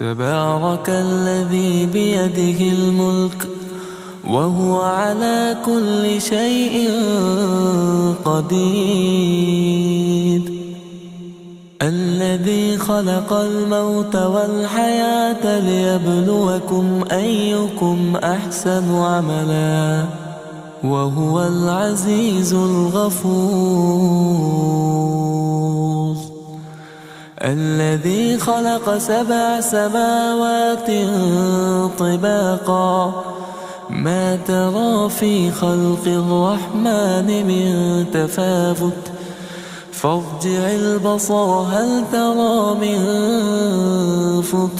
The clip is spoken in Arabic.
تبارك الذي بيده الملك وهو على كل شيء قدير. الذي خلق الموت والحياة ليبلوكم أيكم أحسن عملا وهو العزيز الغفور. الذي خلق 7 سماوات طباقا ما ترى في خلق الرحمن من تفاوت فارجع البصر هل ترى من فطور.